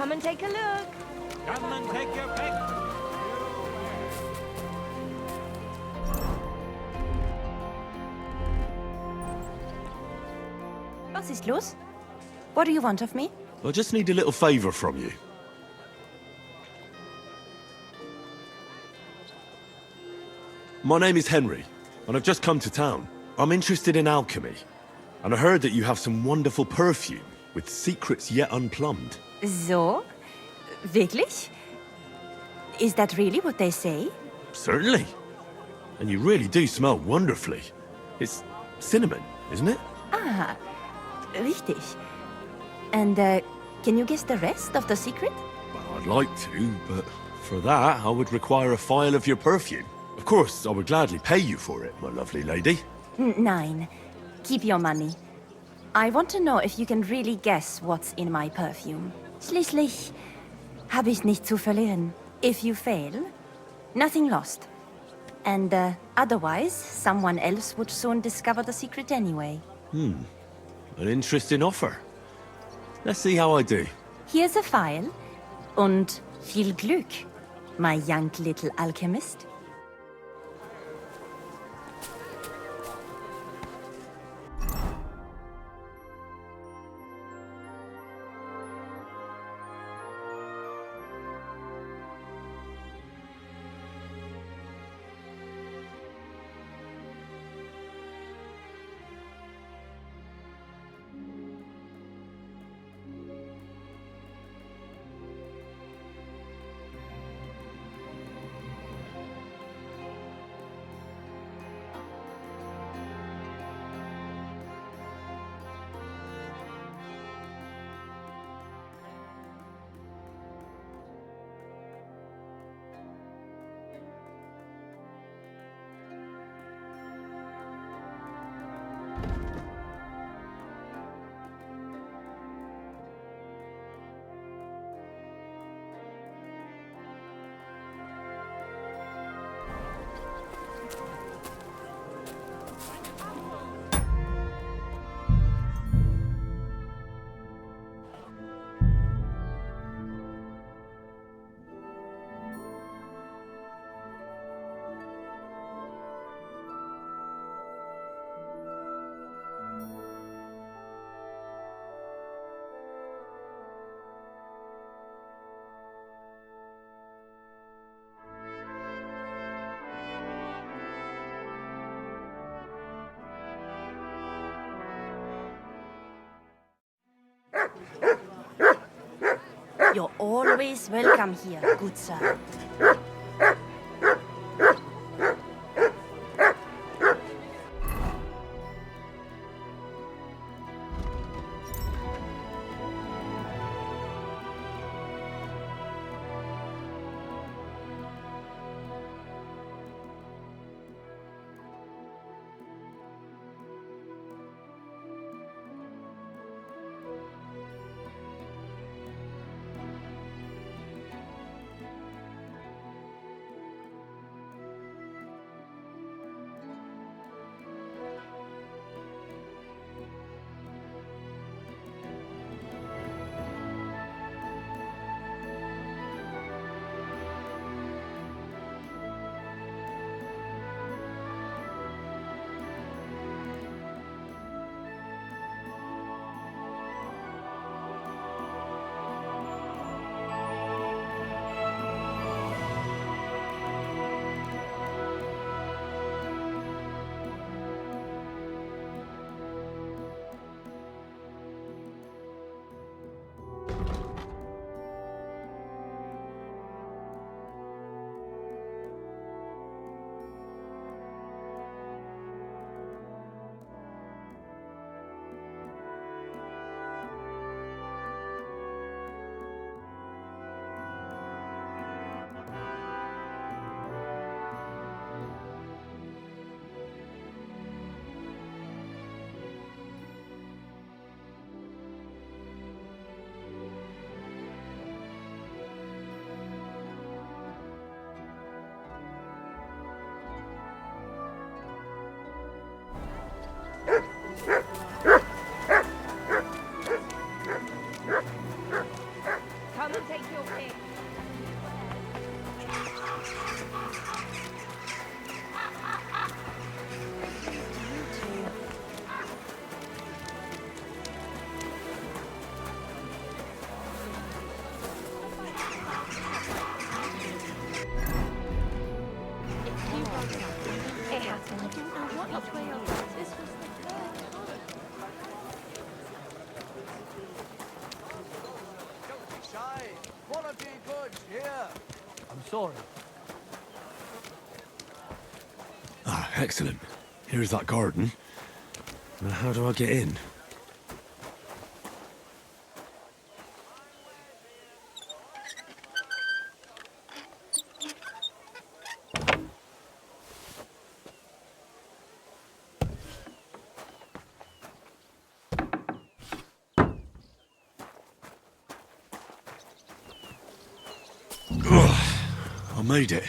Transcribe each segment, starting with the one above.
Come and take a look. Come and take your pick. Was ist los? What do you want of me? I just need a little favor from you. My name is Henry, and I've just come to town. I'm interested in alchemy, and I heard that you have some wonderful perfume with secrets yet unplumbed. So? Wirklich? Is that really what they say? Certainly. And you really do smell wonderfully. It's cinnamon, isn't it? Ah, richtig. And, can you guess the rest of the secret? Well, I'd like to, but for that, I would require a phial of your perfume. Of course, I would gladly pay you for it, my lovely lady. Nein. Keep your money. I want to know if you can really guess what's in my perfume. Schließlich habe ich nichts zu verlieren. If you fail, nothing lost. And, otherwise, someone else would soon discover the secret anyway. An interesting offer. Let's see how I do. Here's a file. Und viel Glück, my young little alchemist. You're always welcome here, good sir. I'm sorry. Ah, excellent. Here's that garden. Now how do I get in? I made it.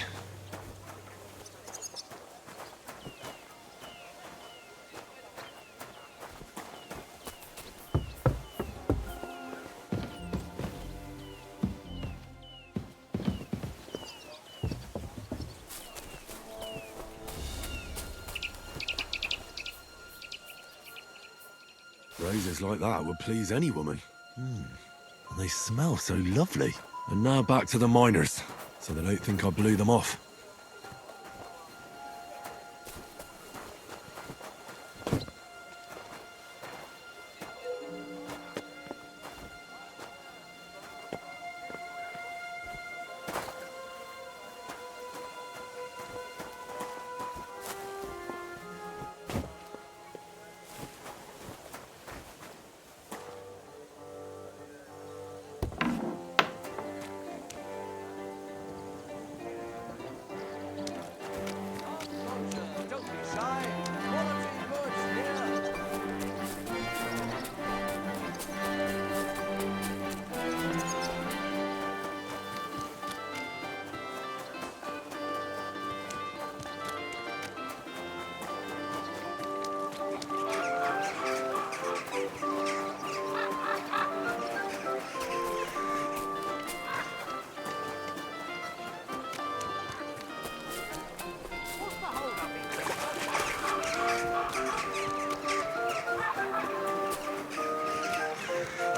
Roses like that would please any woman. And they smell so lovely. And now back to the miners, so they don't think I blew them off.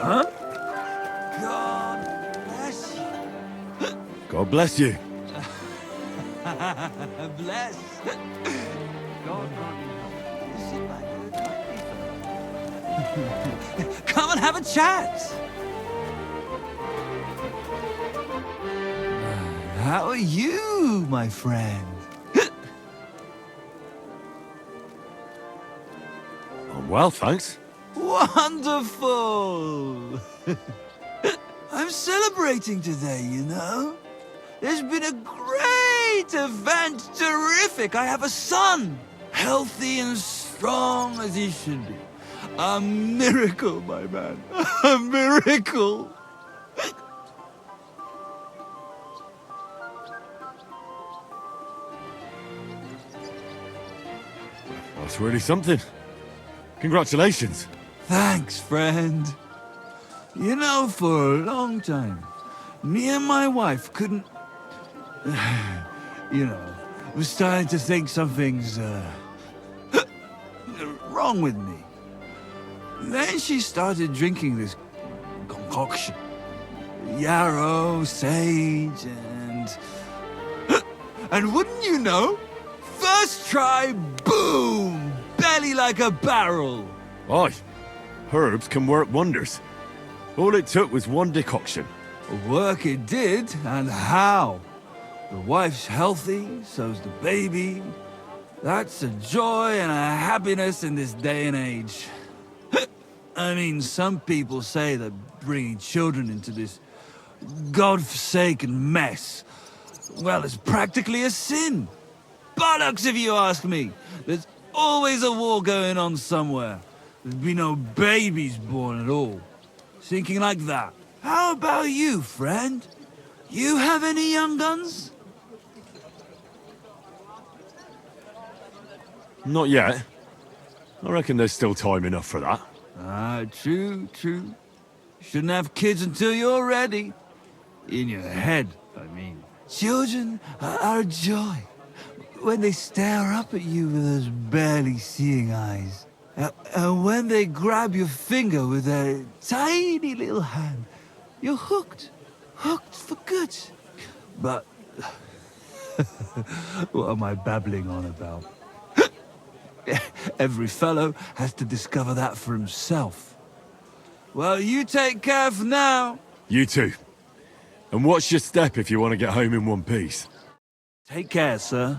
Huh? God bless you. God bless you. Bless. God sit back and come and have a chat. How are you, my friend? I'm well, thanks. Wonderful! I'm celebrating today, you know. There's been a great event, terrific. I have a son, healthy and strong as he should be. A miracle, my man. A miracle. That's really something. Congratulations. Thanks, friend. You know, for a long time, me and my wife couldn't... you know, was starting to think something's wrong with me. Then she started drinking this concoction. Yarrow, sage, and wouldn't you know, first try, boom! Belly like a barrel. Aye. Herbs can work wonders. All it took was one decoction. Work it did, and how? The wife's healthy, so's the baby. That's a joy and a happiness in this day and age. I mean, some people say that bringing children into this God-forsaken mess, well, it's practically a sin. Bollocks, if you ask me. There's always a war going on somewhere. There'd be no babies born at all. Thinking like that. How about you, friend? You have any young guns? Not yet. I reckon there's still time enough for that. Ah, true, true. Shouldn't have kids until you're ready. In your head, I mean. Children are a joy. When they stare up at you with those barely seeing eyes. And when they grab your finger with their tiny little hand, you're hooked. Hooked for good. But... what am I babbling on about? Every fellow has to discover that for himself. Well, you take care for now. You too. And watch your step if you want to get home in one piece. Take care, sir.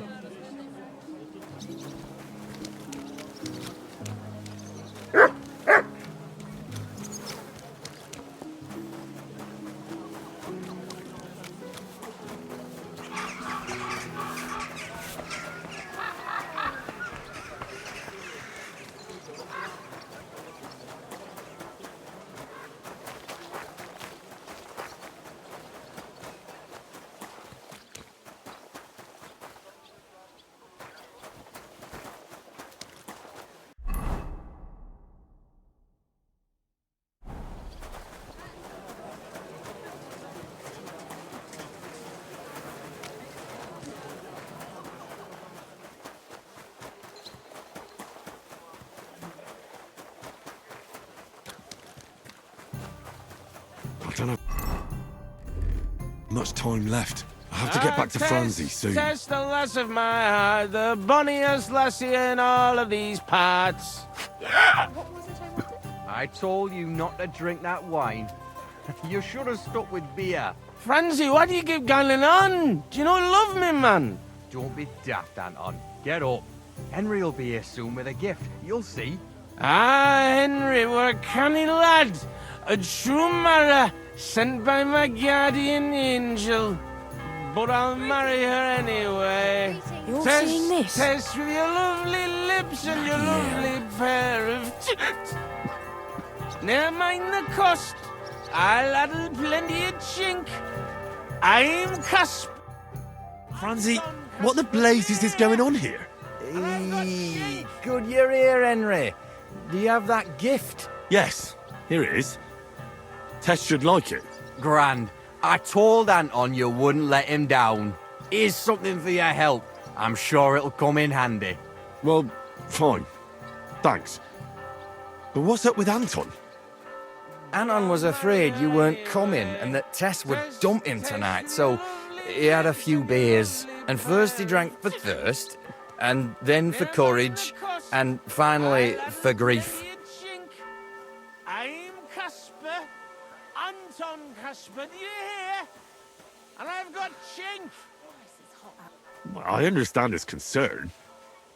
I don't have much time left. I have to get back to Franzi soon. Tess, the lass of my heart, the bonniest lassie in all of these parts. I told you not to drink that wine. You should have stuck with beer. Franzi, what do you keep going on? Do you not love me, man? Don't be daft, Anton. Get up. Henry will be here soon with a gift. You'll see. Ah, Henry, what a canny lad. A true marrow, sent by my guardian angel. But I'll marry her anyway. You're Tess, seeing this? Tess, with your lovely lips and your lovely pair of tits. Never mind the cost. I'll add plenty of chink. I'm cusp. Franzi, what the blazes is going on here? Hey, good you're here, Henry. Do you have that gift? Yes, here it is. Tess should like it. Grand. I told Anton you wouldn't let him down. Here's something for your help. I'm sure it'll come in handy. Well, fine. Thanks. But what's up with Anton? Anton was afraid you weren't coming and that Tess would dump him tonight, so he had a few beers. And first he drank for thirst, and then for courage, and finally for grief. I'm Casper, Anton Casper, do you hear? And I've got chink. Well, I understand his concern,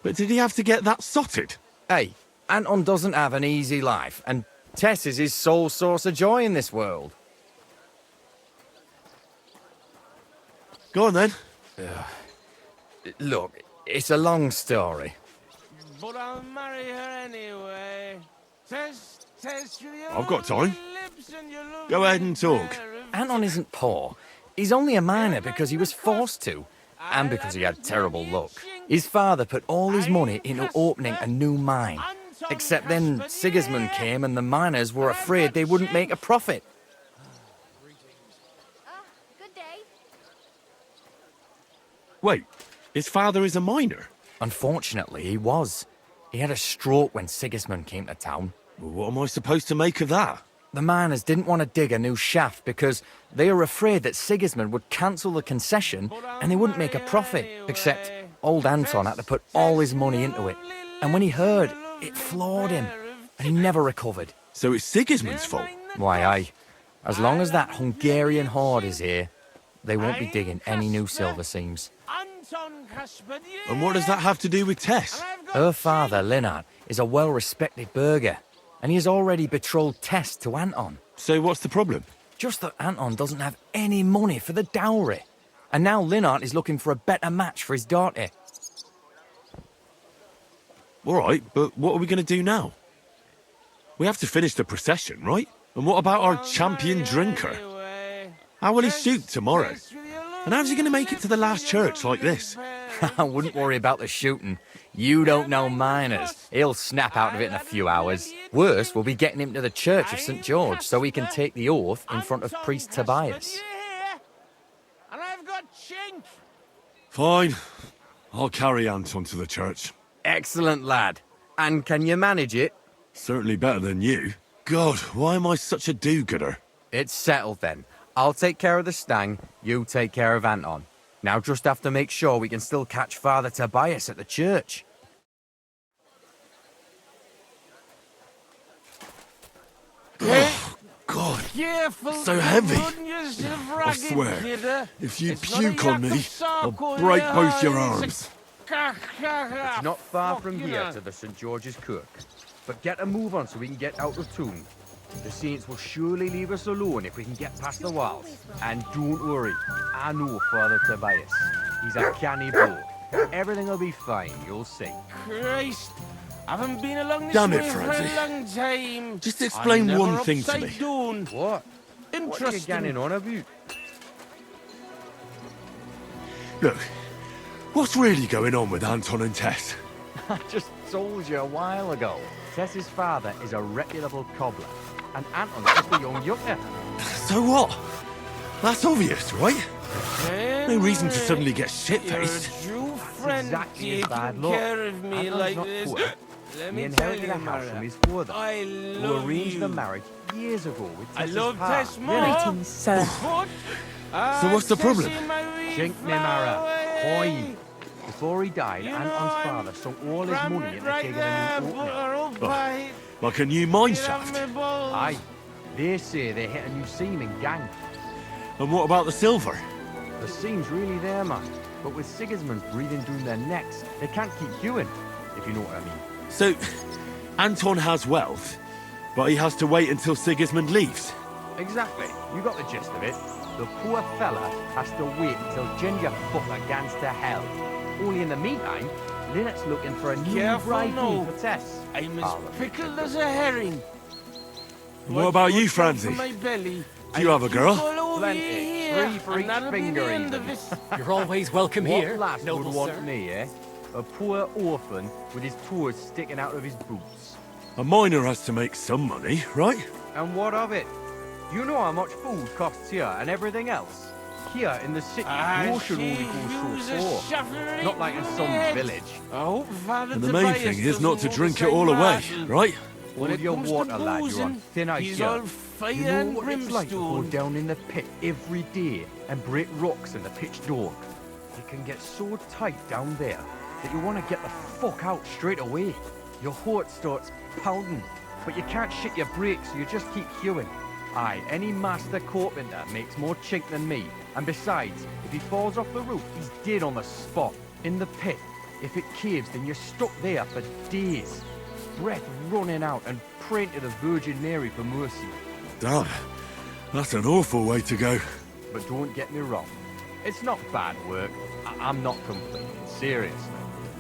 but did he have to get that sotted? Hey, Anton doesn't have an easy life, and Tess is his sole source of joy in this world. Go on then. Look, it's a long story. But I'll marry her anyway. Tess, with your I've got time. lips and your lovely Go ahead and talk. pair of Anton isn't poor. He's only a miner because he was forced to, and because he had terrible luck. His father put all his money into opening a new mine. Except then Sigismund came and the miners were afraid they wouldn't make a profit. Good day. Wait, his father is a miner? Unfortunately, he was. He had a stroke when Sigismund came to town. Well, what am I supposed to make of that? The miners didn't want to dig a new shaft because they were afraid that Sigismund would cancel the concession and they wouldn't make a profit. Except old Anton had to put all his money into it. And when he heard, it floored him, and he never recovered. So it's Sigismund's fault? Why, aye. As long as that Hungarian horde is here, they won't be digging any new silver seams. Anton Casper, do you And what does that have to do with Tess? hear? I've got Her father, Linnart, is a well-respected burgher, and he has already betrothed Tess to Anton. So what's the problem? Just that Anton doesn't have any money for the dowry. And now Linnart is looking for a better match for his daughter. All right, but what are we going to do now? We have to finish the procession, right? And what about our champion drinker? anyway. How will he shoot tomorrow? Tess, with your And how's he going to make it to the last church like this? I wouldn't worry about the shooting. You don't know miners. He'll snap out of it in a few hours. Worse will be getting him to the Church of St. George so he can take the oath in front of Priest Tobias. And I've got chink. Fine. I'll carry Anton to the church. Excellent, lad. And can you manage it? Certainly better than you. God, why am I such a do-gooder? It's settled then. I'll take care of the stang, you take care of Anton. Now just have to make sure we can still catch Father Tobias at the church. God, Careful. So heavy. Wouldn't you I swear, if you puke on me, I'll break both your arms. It's not far from here to the St. George's Kirk. But get a move on so we can get out of town. The saints will surely leave us alone if we can get past the walls. And don't worry, I know Father Tobias. He's a canny boy. Everything will be fine, you'll see. Christ, I haven't been along this Damn it, way for Francie. a long time. Just explain I'm one never thing to upside me. down. What? What are you Interesting. getting on about? Look, what's really going on with Anton and Tess? I just told you a while ago. Tess's father is a reputable cobbler. And Anton's just a young yucca. So what? That's obvious, right? No reason to suddenly get shit-faced. You're a true friend Exactly as bad taking luck. care of me Anton's like not this. poor. Let He me tell inherited you, a house Mara, from his father, I who love arranged you. the marriage years ago with I Tess's love pa, Tess more. Leonard. Greetings, sir. But So what's the problem? Chink me, Mara. Hoy. Before he died, Anton's father sunk all his money into taking a new opening. Like a new mine shaft? Aye. They say they hit a new seaming gang. And what about the silver? The seam's really there, man. But with Sigismund's breathing down their necks, they can't keep queuing, if you know what I mean. So, Anton has wealth, but he has to wait until Sigismund leaves. Exactly. You got the gist of it. The poor fella has to wait until Ginger fucker gans to hell. Only in the meantime, Lynette's looking for a new Careful bride now. for Tess. I'm as Oh, look, pickled as a herring. What about you, Francie? Do you have a girl? Plenty. Three for each finger, even. You're always welcome What here, lass noble would want sir. me, eh? A poor orphan with his toes sticking out of his boots. A miner has to make some money, right? And what of it? You know how much food costs here and everything else? Here in the city, no should only go so far. Not like in some village. And the main thing is not to drink it all away, right? Hold your water, lad, you're on thin ice he's here. all fire You know and what it's like to go brimstone. down in the pit every day and break rocks in the pitch dark. It can get so tight down there that you want to get the fuck out straight away. Your heart starts pounding, but you can't shit your brakes, so you just keep queuing. Aye, any master carpenter makes more chink than me. And besides, if he falls off the roof, he's dead on the spot. In the pit, if it caves, then you're stuck there for days. Breath running out and praying to the Virgin Mary for mercy. Damn, that's an awful way to go. But don't get me wrong, it's not bad work. I'm not complaining, seriously.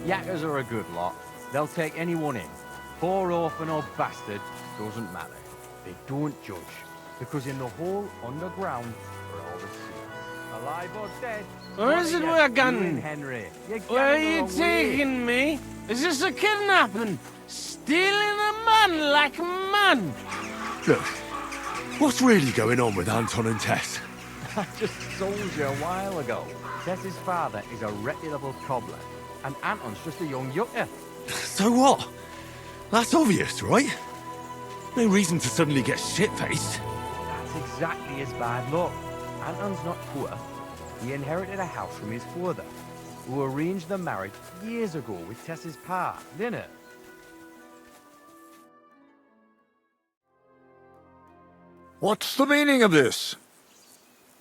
Yakkers are a good lot. They'll take anyone in. Poor orphan or bastard, doesn't matter. They don't judge. Because in the whole underground are all the same. Alive or dead. Where is it we're going? Henry? Where are you taking me? Is this a kidnapping? Stealing a man like a man? Look, what's really going on with Anton and Tess? I just told you a while ago. Tess's father is a reputable cobbler. And Anton's just a young yucca. So what? That's obvious, right? No reason to suddenly get shit-faced. That's exactly his bad luck. Anton's not poor. He inherited a house from his father, who arranged the marriage years ago with Tess's pa, Leonard. What's the meaning of this?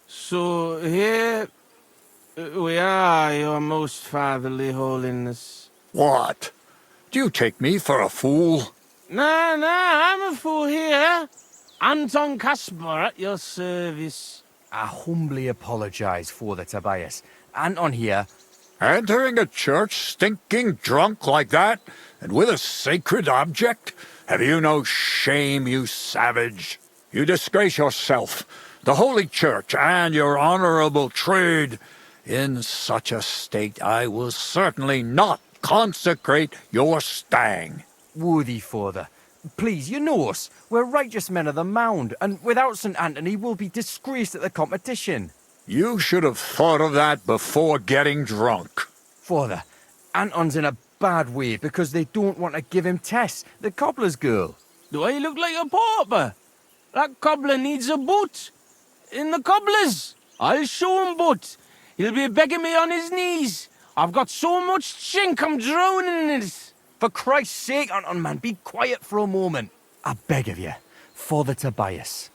So here we are, your most fatherly holiness. What? Do you take me for a fool? Nah, I'm a fool here. Anton Caspar at your service. I humbly apologize, Father Tobias. Anton here. Entering a church stinking drunk like that, and with a sacred object? Have you no shame, you savage? You disgrace yourself, the Holy Church, and your honorable trade. In such a state, I will certainly not consecrate your stang. Worthy Father, please, you know us. We're righteous men of the mound, and without St. Anthony, we'll be disgraced at the competition. You should have thought of that before getting drunk. Father, Anton's in a bad way because they don't want to give him Tess, the cobbler's girl. Do I look like a pauper? That cobbler needs a boot. In the cobbler's. I'll show him boot. He'll be begging me on his knees. I've got so much chink, I'm drowning in it. For Christ's sake, Anton, man, be quiet for a moment. I beg of you, Father Tobias.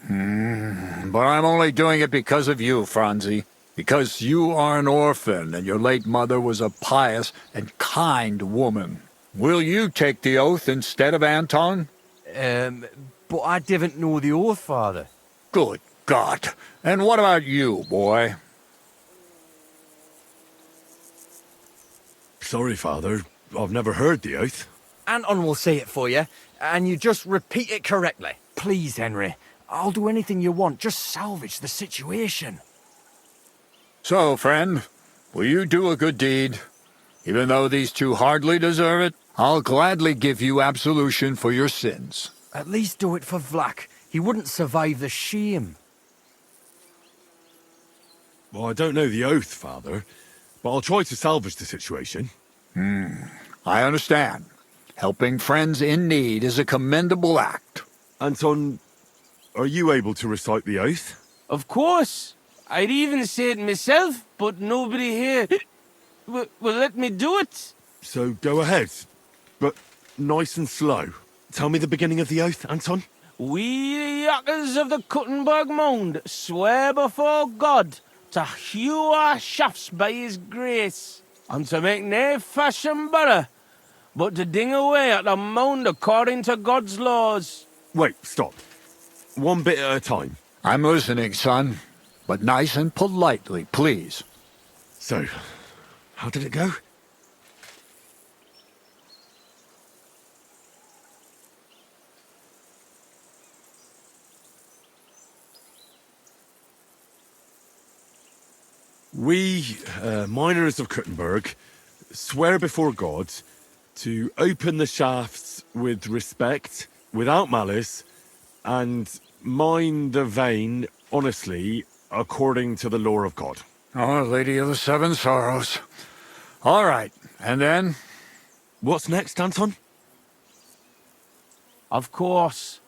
But I'm only doing it because of you, Franzi. Because you are an orphan and your late mother was a pious and kind woman. Will you take the oath instead of Anton? But I didn't know the oath, Father. Good God. And what about you, boy? Sorry, Father. I've never heard the oath. Anton will say it for you, and you just repeat it correctly. Please, Henry. I'll do anything you want. Just salvage the situation. So, friend, will you do a good deed? Even though these two hardly deserve it, I'll gladly give you absolution for your sins. At least do it for Vlak. He wouldn't survive the shame. Well, I don't know the oath, Father, but I'll try to salvage the situation. I understand. Helping friends in need is a commendable act. Anton, are you able to recite the oath? Of course. I'd even say it myself, but nobody here will let me do it. So go ahead, but nice and slow. Tell me the beginning of the oath, Anton. We, the yakkers of the Kuttenberg Mound, swear before God to hew our shafts by his grace, and to make nae fashion better, but to ding away at the mound according to God's laws. Wait, stop. One bit at a time. I'm listening, son. But nice and politely, please. So, how did it go? We, miners of Kuttenberg, swear before God to open the shafts with respect, without malice, and mine the vein honestly, according to the law of God. Oh, Lady of the Seven Sorrows. All right, and then? What's next, Anton? Of course.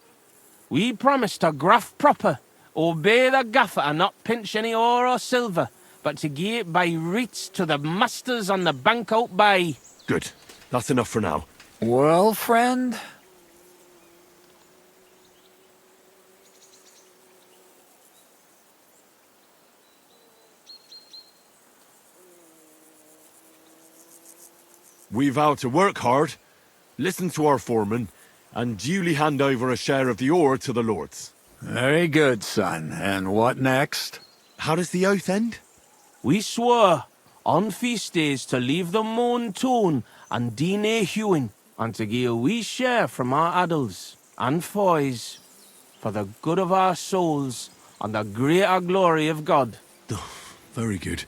We promise to graft proper, obey the gaffer and not pinch any ore or silver, but to gie it by reets to the masters on the bank out by. Good. That's enough for now. Well, friend? We vow to work hard, listen to our foreman, and duly hand over a share of the ore to the lords. Very good, son. And what next? How does the oath end? We swore on feast days to leave the moon tune and do nae hewing, and to gie a wee share from our addles and foys for the good of our souls and the greater glory of God. Very good.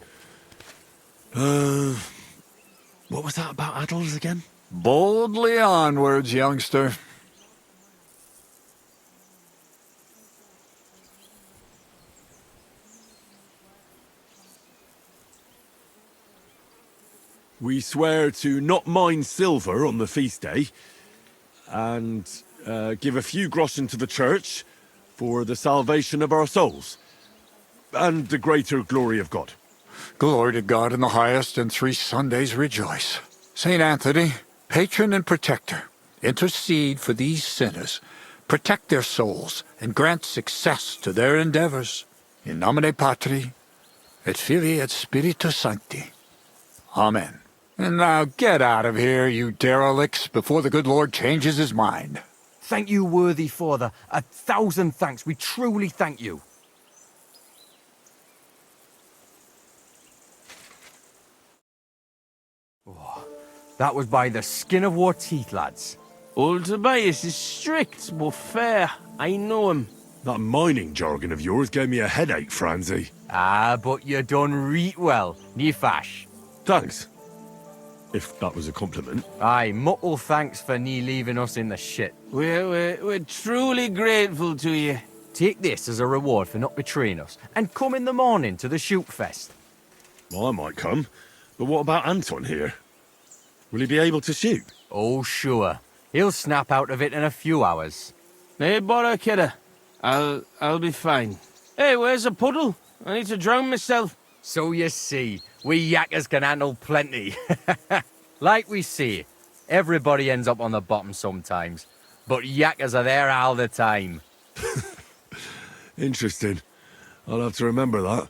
What was that about addles again? Boldly onwards, youngster. We swear to not mine silver on the feast day, and give a few groschen to the church for the salvation of our souls, and the greater glory of God. Glory to God in the highest, and 3 Sundays rejoice. Saint Anthony, patron and protector, intercede for these sinners, protect their souls, and grant success to their endeavors. In nomine Patri, et Filii et Spiritus Sancti. Amen. And now get out of here, you derelicts, before the good Lord changes his mind. Thank you, worthy Father. 1,000 thanks. We truly thank you. Oh, that was by the skin of our teeth, lads. Old Tobias is strict but fair. I know him. That mining jargon of yours gave me a headache, Franzi. Ah, but you done reet well, nie fash. Thanks. If that was a compliment. Aye, muckle thanks for nie leaving us in the shit. We're truly grateful to you. Take this as a reward for not betraying us, and come in the morning to the shoot fest. Well, I might come, but what about Anton here? Will he be able to shoot? Oh, sure. He'll snap out of it in a few hours. Hey, bother, kidder. I'll be fine. Hey, where's the puddle? I need to drown myself. So you see, we yakkers can handle plenty. Like we say, everybody ends up on the bottom sometimes, but yakkers are there all the time. Interesting. I'll have to remember that.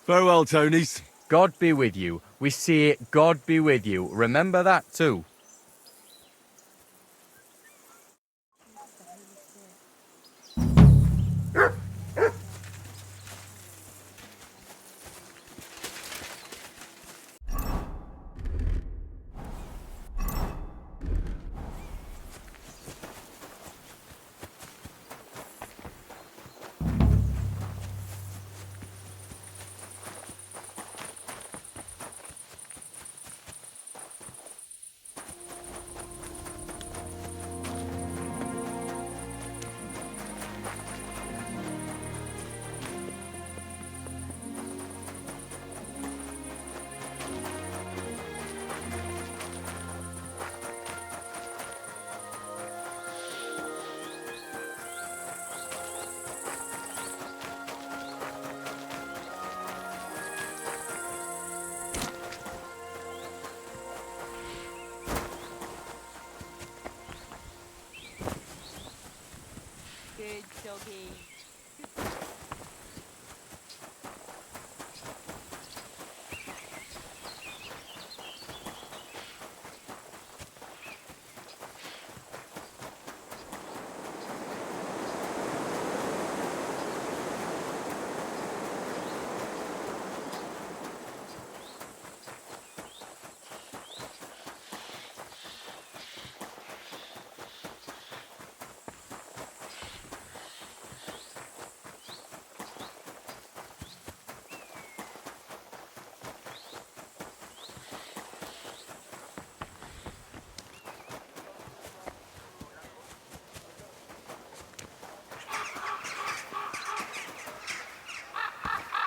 Farewell, Tonys. God be with you. We say God be with you. Remember that too. Good doggy.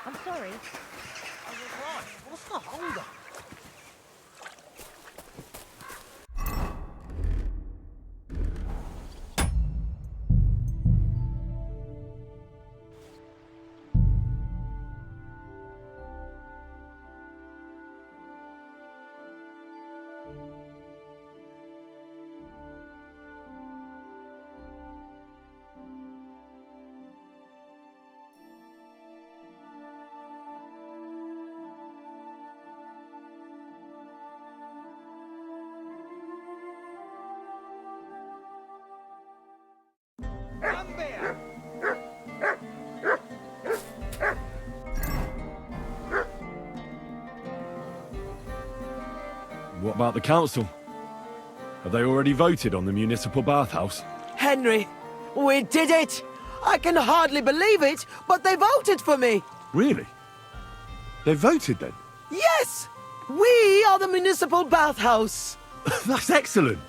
I'm sorry. What's the hold up? What about the council? Have they already voted on the municipal bathhouse? Henry, we did it! I can hardly believe it, but they voted for me! Really? They voted then? Yes! We are the municipal bathhouse! That's excellent!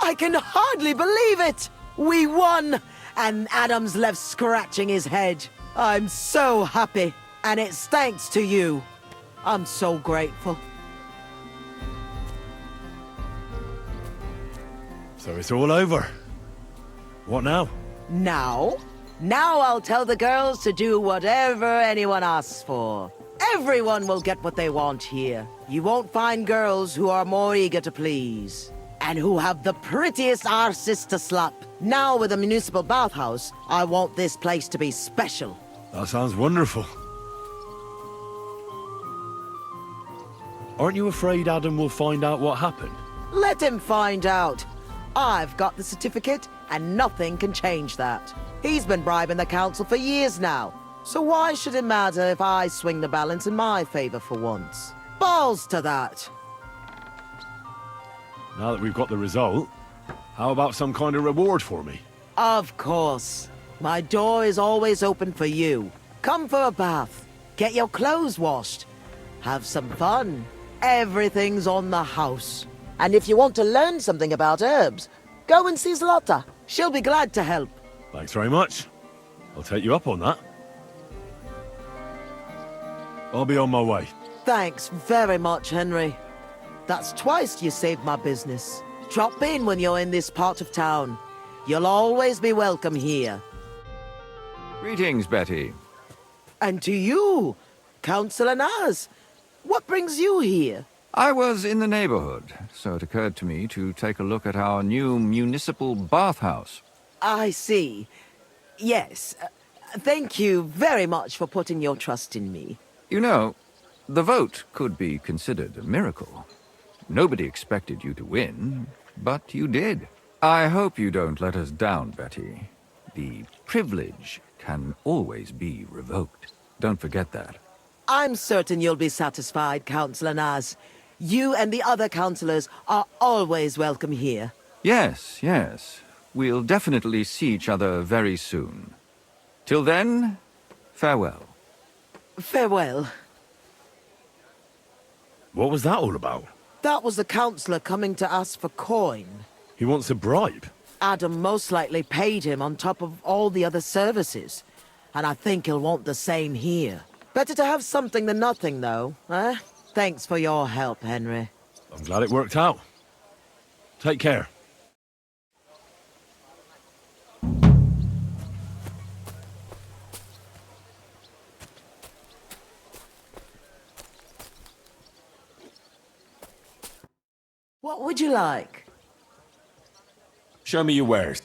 I can hardly believe it! We won! And Adam's left scratching his head. I'm so happy, and it's thanks to you. I'm so grateful. So it's all over. What now? Now? Now I'll tell the girls to do whatever anyone asks for. Everyone will get what they want here. You won't find girls who are more eager to please. And who have the prettiest arses to slap. Now with the municipal bathhouse, I want this place to be special. That sounds wonderful. Aren't you afraid Adam will find out what happened? Let him find out. I've got the certificate, and nothing can change that. He's been bribing the council for years now. So why should it matter if I swing the balance in my favor for once? Balls to that. Now that we've got the result, how about some kind of reward for me? Of course. My door is always open for you. Come for a bath. Get your clothes washed. Have some fun. Everything's on the house. And if you want to learn something about herbs, go and see Zlata. She'll be glad to help. Thanks very much. I'll take you up on that. I'll be on my way. Thanks very much, Henry. That's twice you saved my business. Drop in when you're in this part of town. You'll always be welcome here. Greetings, Betty. And to you, Councillor Naz. What brings you here? I was in the neighborhood, so it occurred to me to take a look at our new municipal bathhouse. I see. Yes. Thank you very much for putting your trust in me. You know, the vote could be considered a miracle. Nobody expected you to win, but you did. I hope you don't let us down, Betty. The privilege can always be revoked. Don't forget that. I'm certain you'll be satisfied, Councillor Naz. You and the other councillors are always welcome here. Yes, yes. We'll definitely see each other very soon. Till then, farewell. Farewell. What was that all about? That was the councillor coming to ask for coin. He wants a bribe. Adam most likely paid him on top of all the other services. And I think he'll want the same here. Better to have something than nothing, though, eh? Thanks for your help, Henry. I'm glad it worked out. Take care. What would you like? Show me your wares.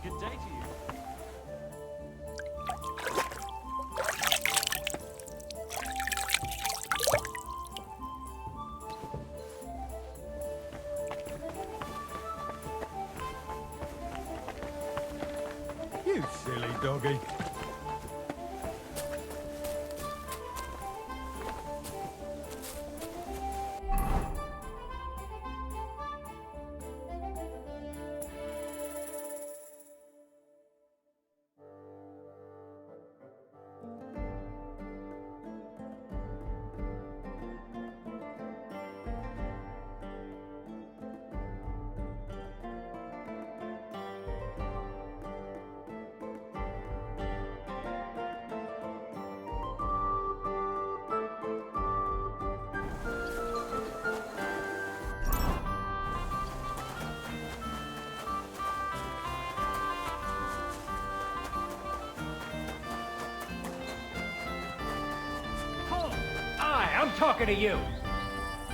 Good day to you. You silly doggy. I'm talking to you.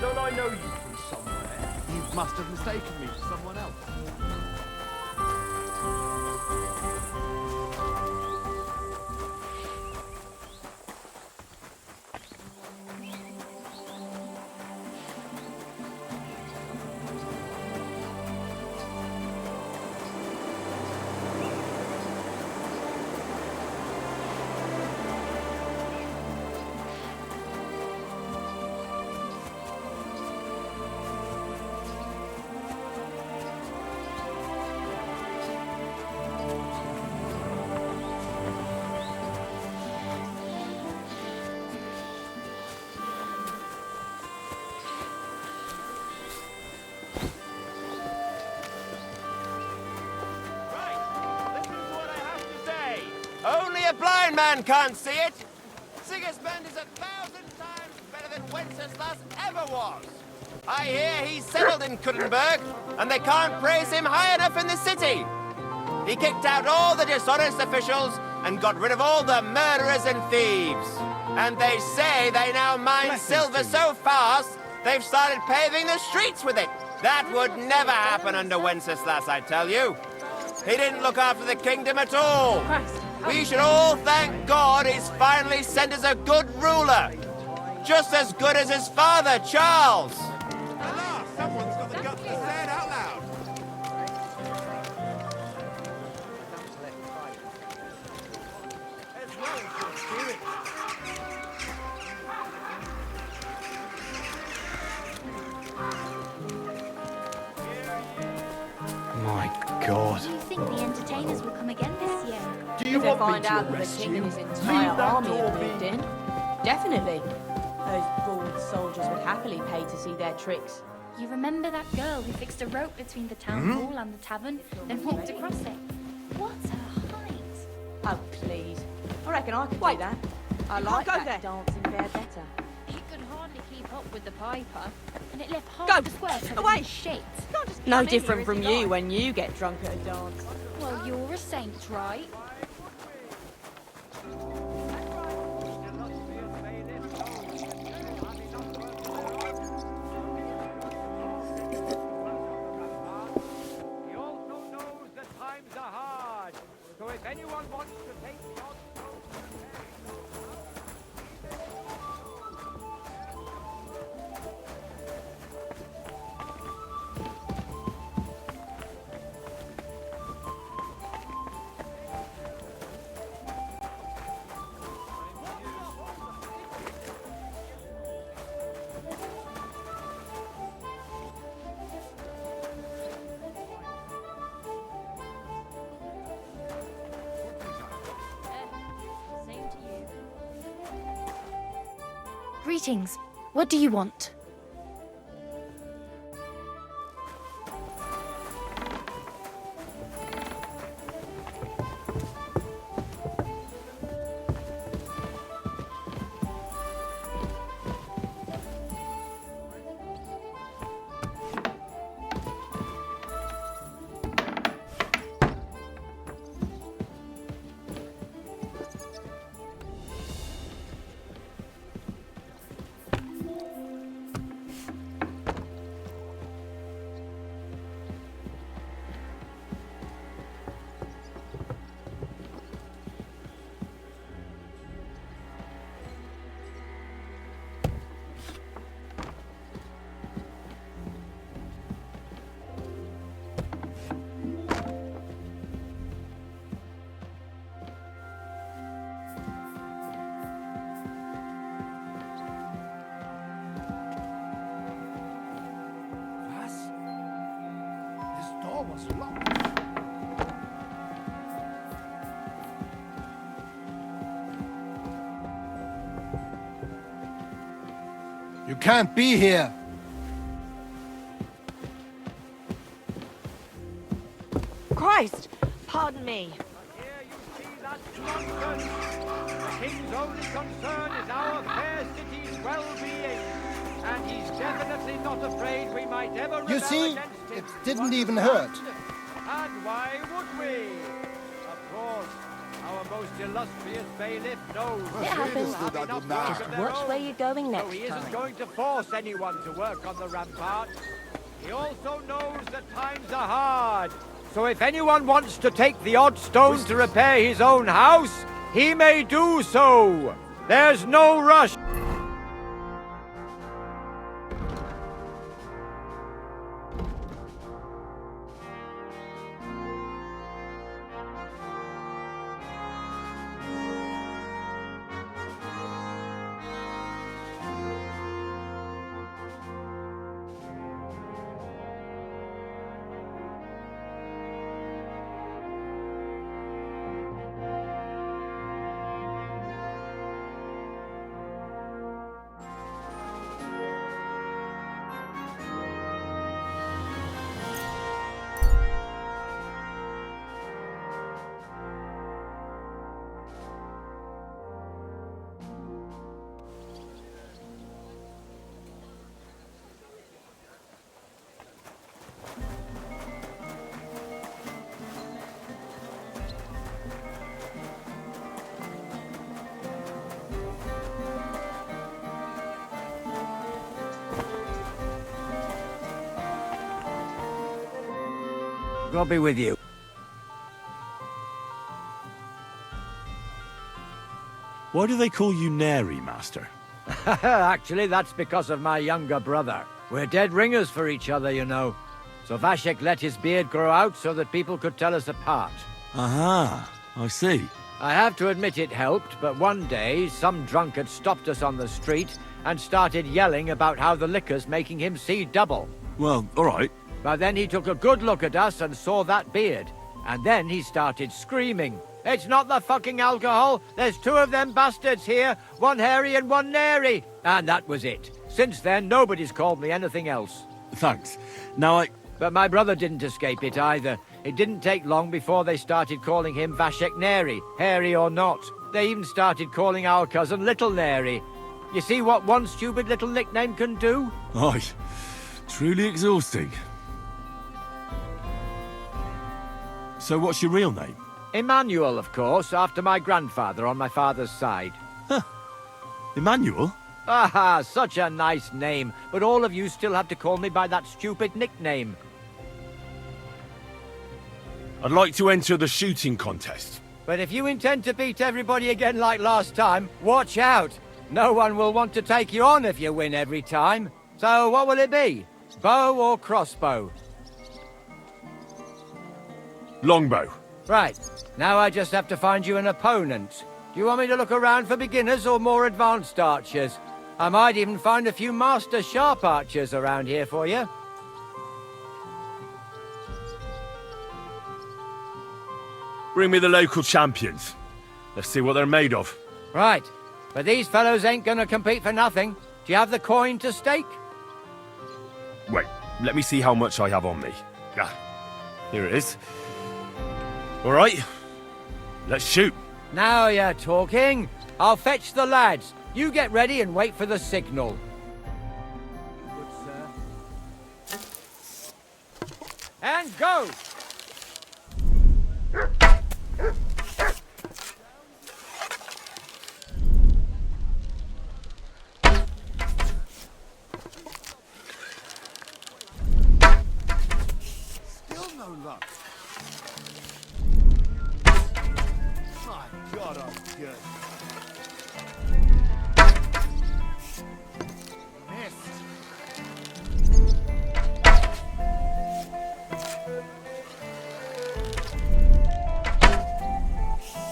Don't I know you from somewhere? You must have mistaken me for someone else. Only a blind man can't see it. Sigismund is 1,000 times better than Wenceslas ever was. I hear he's settled in Kuttenberg, and they can't praise him high enough in the city. He kicked out all the dishonest officials and got rid of all the murderers and thieves. And they say they now mine silver so fast, they've started paving the streets with it. That would never happen under Wenceslas, I tell you. He didn't look after the kingdom at all. We should all thank God he's finally sent us a good ruler. Just as good as his father, Charles. Alas, someone's got the guts to say it out loud. As well as your spirit. My God. Do you think the entertainers will come again this year? Do you If they want me find to out that the arrest king you? and his Leave entire that army door have be. moved in, definitely. Those bored soldiers would happily pay to see their tricks. You remember that girl who fixed a rope between the town hall and the tavern, then walked across it? What a height! Oh, please. I reckon I could do that. I like that dancing bear better. She could hardly keep up with the piper, and it left half Go! the square covered Away! in shit. No come in different here from as you you when you get drunk at a dance. Well, you're a saint, right? He also knows that times are hard. So if anyone wants to take the odd stone to Same to you. Greetings. What do you want? Was locked. You can't be here. Christ! Pardon me. Here you see that drunkard. The king's only concern is our fair city's well-being. And he's definitely not afraid we might ever rebel You see, against him. it didn't even hurt. And why would we? Of course, our most illustrious bailiff knows It happens. have enough work Just of their watch own, where you're going so next he isn't time. going to force anyone to work on the rampart. He also knows that times are hard. So if anyone wants to take the odd stone to repair his own house, he may do so. There's no rush. God be with you. Why do they call you Neri, Master? Actually, that's because of my younger brother. We're dead ringers for each other, you know. So Vashek let his beard grow out so that people could tell us apart. Aha, I see. I have to admit it helped, but one day, some drunkard stopped us on the street and started yelling about how the liquor's making him see double. Well, all right. But then he took a good look at us and saw that beard. And then he started screaming. It's not the fucking alcohol. There's two of them bastards here. One hairy and one nary. And that was it. Since then, nobody's called me anything else. Thanks. Now But my brother didn't escape it either. It didn't take long before they started calling him Vashek Neri, hairy or not. They even started calling our cousin Little Neri. You see what one stupid little nickname can do? Aye, truly exhausting. So what's your real name? Emmanuel, of course, after my grandfather on my father's side. Emmanuel? Ah, such a nice name, but all of you still have to call me by that stupid nickname. I'd like to enter the shooting contest. But if you intend to beat everybody again like last time, watch out! No one will want to take you on if you win every time. So what will it be? Bow or crossbow? Longbow. Right. Now I just have to find you an opponent. Do you want me to look around for beginners or more advanced archers? I might even find a few master sharp archers around here for you. Bring me the local champions. Let's see what they're made of. Right. But these fellows ain't gonna compete for nothing. Do you have the coin to stake? Wait, let me see how much I have on me. Ah, here it is. All right, let's shoot. Now you're talking. I'll fetch the lads. You get ready and wait for the signal. Good, sir. And go! Still no luck. My God, I'm good. Missed.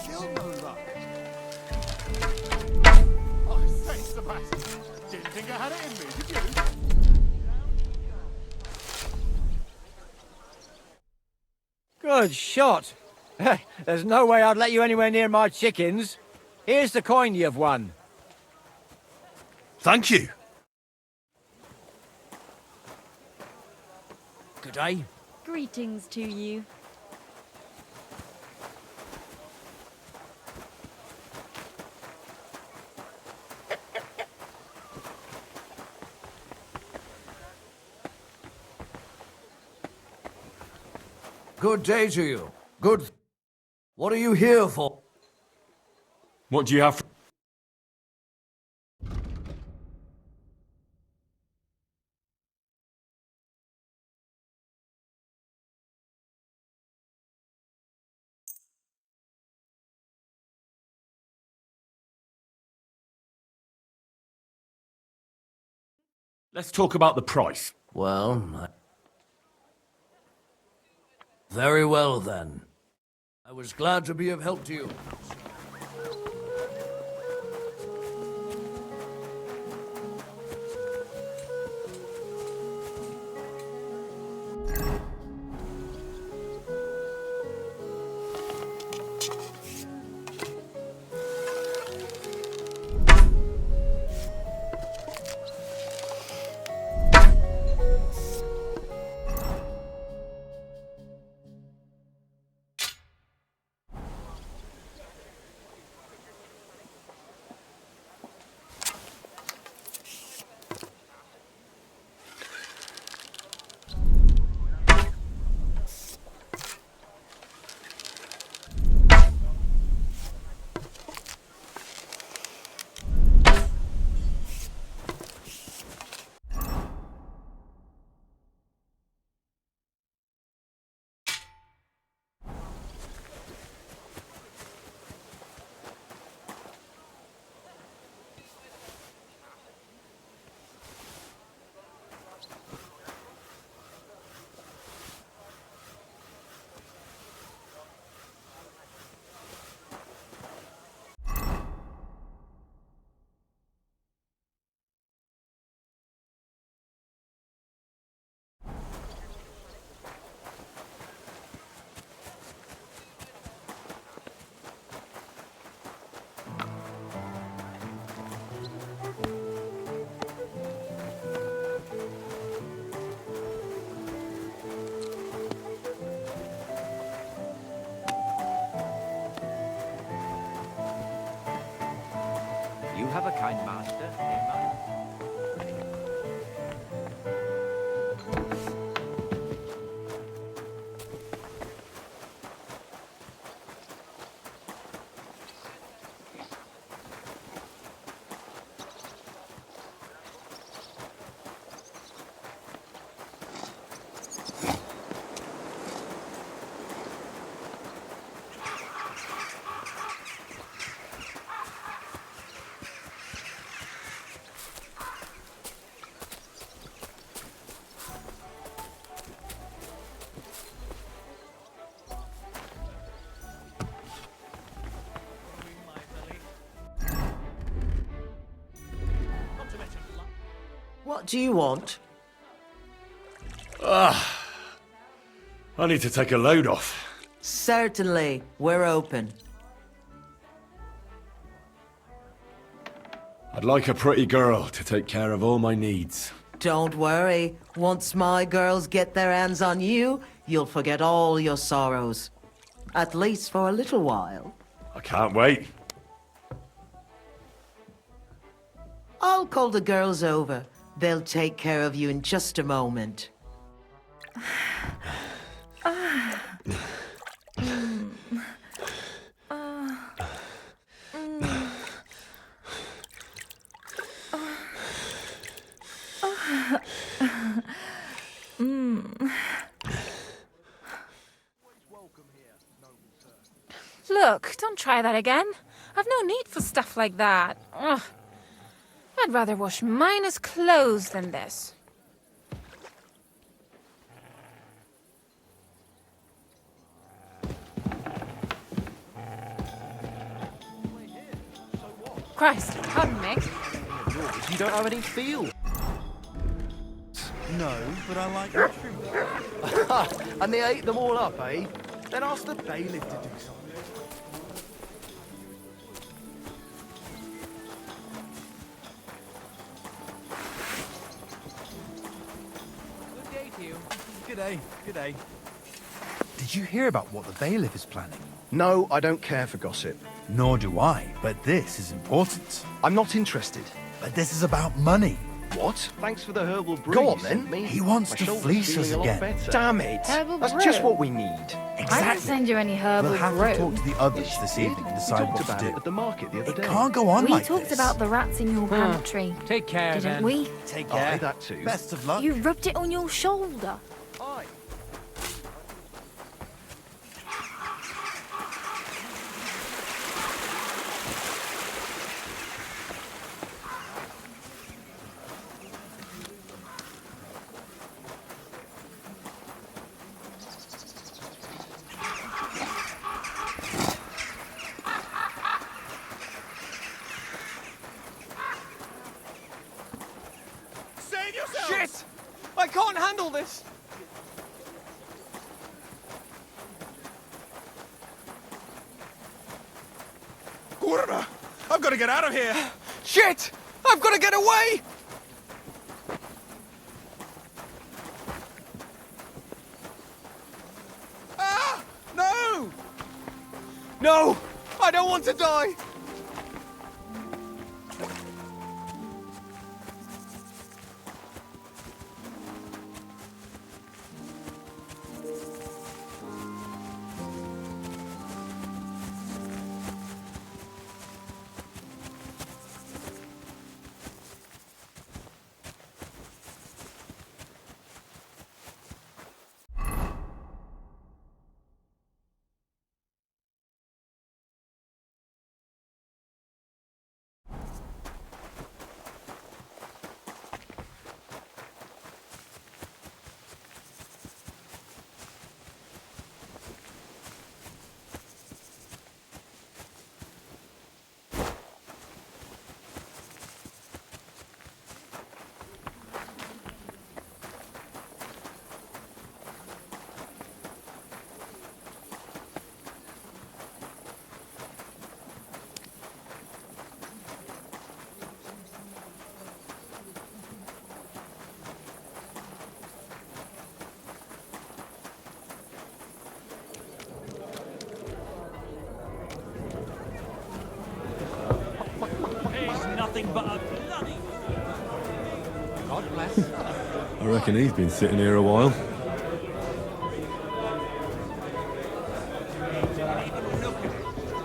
Still no luck. Oh, Saint Sebastian. Didn't think I had it in me, did you? Good shot. There's no way I'd let you anywhere near my chickens. Here's the coin you've won. Thank you. Good day. Greetings to you. Good day to you. Good. What are you here for? What do you have? Let's talk about the price. Well, very well then. I was glad to be of help to you. You have a kind master, Emma. What do you want? I need to take a load off. Certainly. We're open. I'd like a pretty girl to take care of all my needs. Don't worry. Once my girls get their hands on you, you'll forget all your sorrows. At least for a little while. I can't wait. I'll call the girls over. They'll take care of you in just a moment. Look, don't try that again. I've no need for stuff like that. Ugh. I'd rather wash minus clothes than this. Christ, pardon me. You don't have any feel. No, but I like mushrooms. And they ate them all up, eh? Then ask the bailiff to do something. Good day to you. Good day, good day. Did you hear about what the bailiff is planning? No, I don't care for gossip. Nor do I, but this is important. I'm not interested. But this is about money. What? Thanks for the herbal brew. Go on, you sent then. me. He wants My to shoulder's fleece us feeling a lot again. better. Damn it. Herbal That's brew? just what we need. I didn't send you any herbal We'll have brew. to talk to the others this evening and decide talked what about to it do. at the market the other day. Can't go on We like talked this. about the rats in your pantry. Take care, Didn't then. we? Take Aye, care. that too. Best of luck. You rubbed it on your shoulder. Aye. Save yourself! Shit! I can't handle this! Kurva! I've got to get out of here! Shit! I've got to get away! Ah! No! No! I don't want to die! I reckon he's been sitting here a while.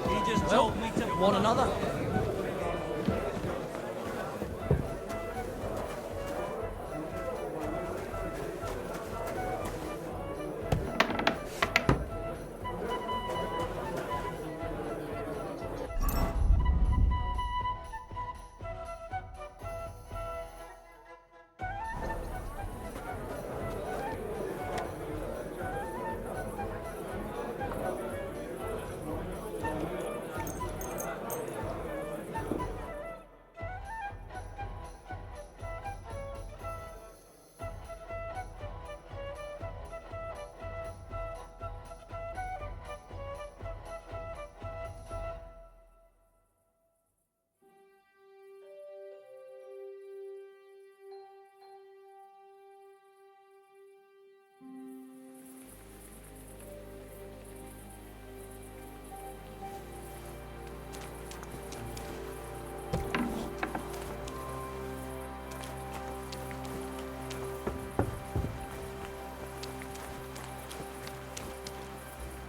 He just told me to... One another.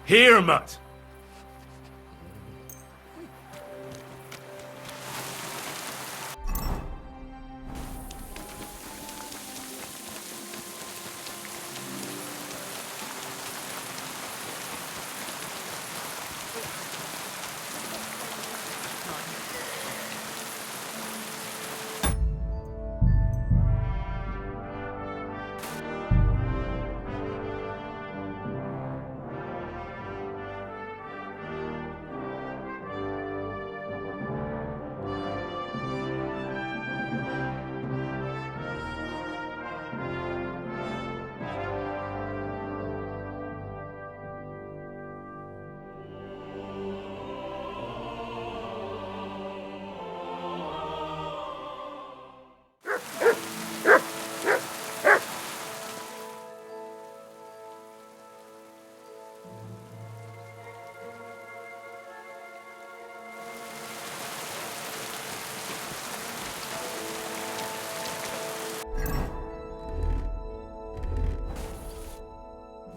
Here, Mutt!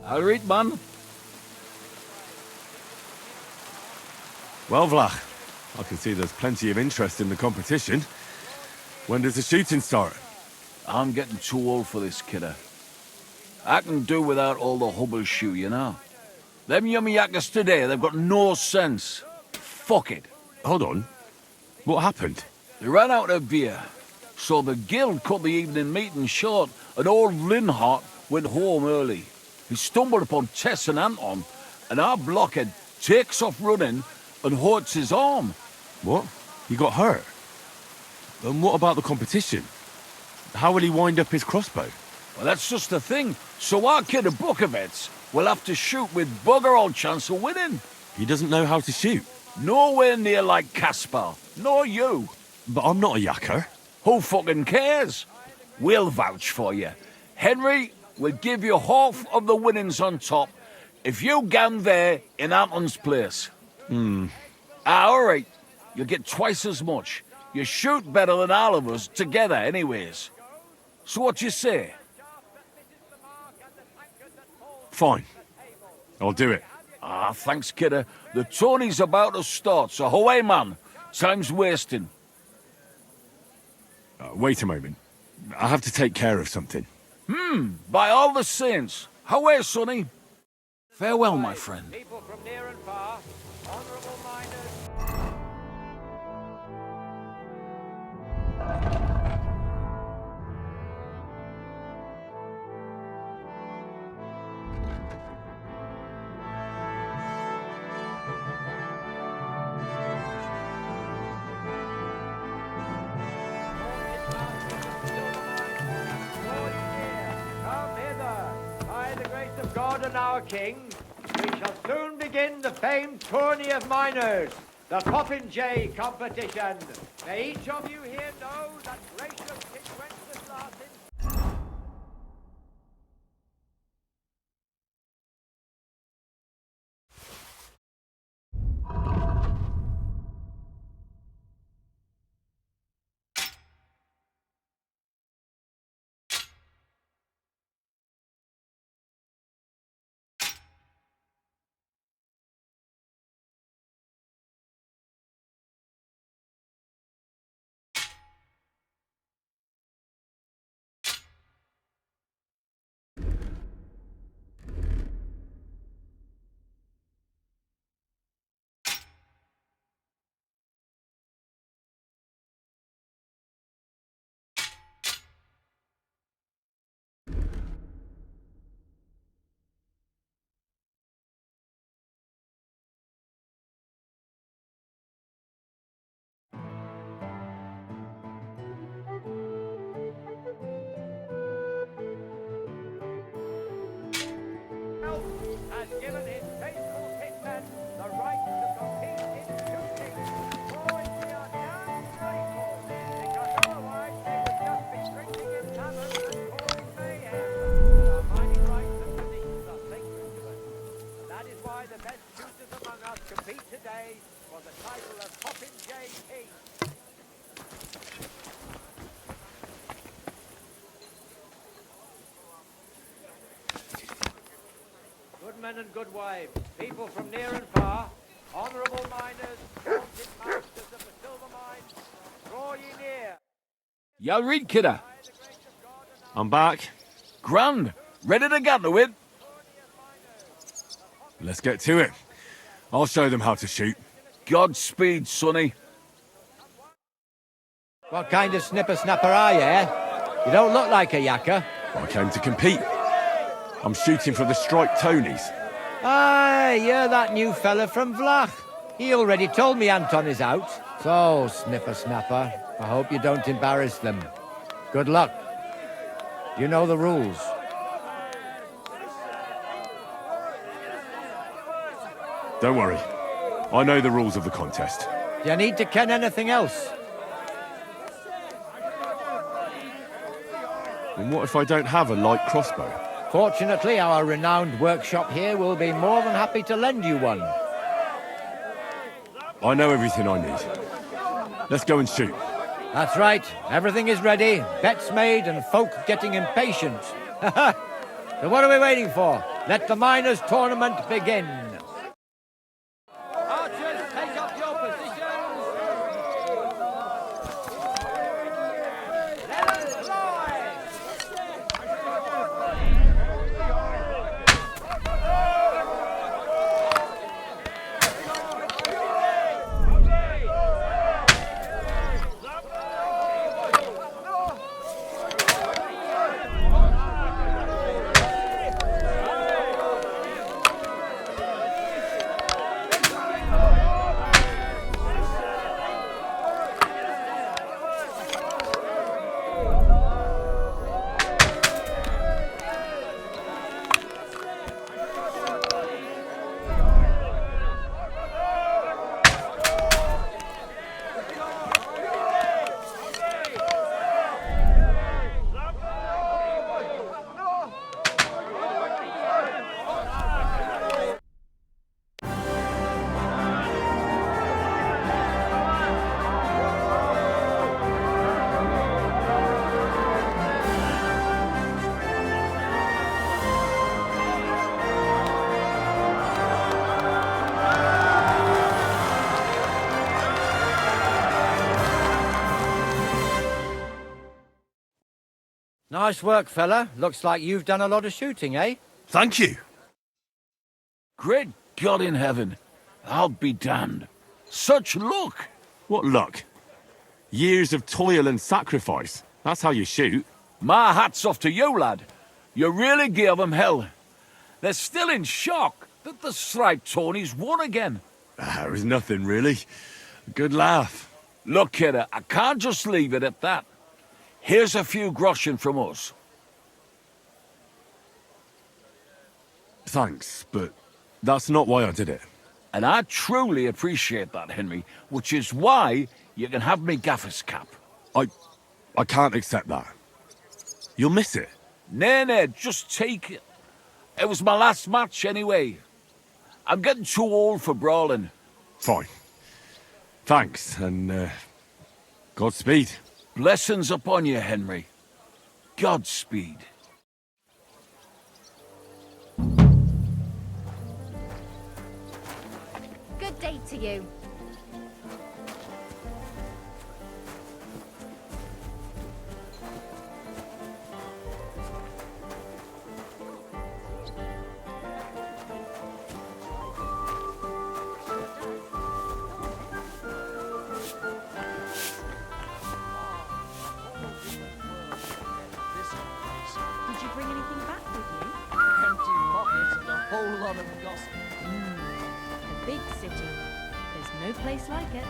All right, man. Well, Vlach, I can see there's plenty of interest in the competition. When does the shooting start? I'm getting too old for this, kidder. I can do without all the hubble shoe, you know. Them yummy yackers today, they've got no sense. Fuck it. Hold on. What happened? They ran out of beer. So the guild cut the evening meeting short, and old Linhart went home early. He stumbled upon Tess and Anton, and our blockhead takes off running and hurts his arm. What? He got hurt? And what about the competition? How will he wind up his crossbow? Well, that's just the thing. So our kid of Bukovets will have to shoot with bugger all chance of winning. He doesn't know how to shoot. Nowhere near like Caspar. Nor you. But I'm not a yakker. Who fucking cares? We'll vouch for you. Henry will give you half of the winnings on top if you gang there in Anton's place. All right. You'll get twice as much. You shoot better than all of us together anyways. So what you say? Fine. I'll do it. Ah, thanks, kidder. The tourney's about to start, so away, man. Time's wasting. Wait a moment. I have to take care of something. By all the saints. Away, sonny. Farewell, my friend. People from near and far, honorable miners. Come hither. By the grace of God and our King, we shall soon begin the famed tourney of miners, the Popinjay competition. May each of you here know that gracious King Wenceslas in... has given his faithful hitmen the right to compete in shooting. For which we are damn grateful, because otherwise they would just be drinking in taverns and causing mayhem. Our mighty rights and traditions are sacred to us. And that is why the best shooters among us compete today for the title of Popinjay King. Good gentlemen and good wives, people from near and far, honourable miners, wanted masters of the silver mines, draw ye near. You read, kidder? I'm back. Grand. Ready to get to it? Let's get to it. I'll show them how to shoot. Godspeed, sonny. What kind of snipper-snapper are you, eh? You don't look like a yakker. I came to compete. I'm shooting for the Strike Tonys. Aye, you're that new fella from Vlach. He already told me Anton is out. So, snipper-snapper, I hope you don't embarrass them. Good luck. You know the rules. Don't worry. I know the rules of the contest. Do you need to ken anything else? And what if I don't have a light crossbow? Fortunately, our renowned workshop here will be more than happy to lend you one. I know everything I need. Let's go and shoot. That's right. Everything is ready. Bets made and folk getting impatient. So what are we waiting for? Let the miners' tournament begin. Archers, take up your positions. Let us fly. Nice work, fella. Looks like you've done a lot of shooting, eh? Thank you. Great God in heaven. I'll be damned. Such luck. What luck? Years of toil and sacrifice. That's how you shoot. My hat's off to you, lad. You really gave them hell. They're still in shock that the striped Tonys won again. It was nothing, really. A good laugh. Look, kidder, I can't just leave it at that. Here's a few groschen from us. Thanks, but that's not why I did it. And I truly appreciate that, Henry, which is why you can have me gaffer's cap. I can't accept that. You'll miss it. Nay, just take it. It was my last match anyway. I'm getting too old for brawling. Fine. Thanks, and Godspeed. Blessings upon you, Henry. Godspeed. Good day to you. Did you bring anything back with you? Empty pockets and a whole lot of gossip. A big city. There's no place like it.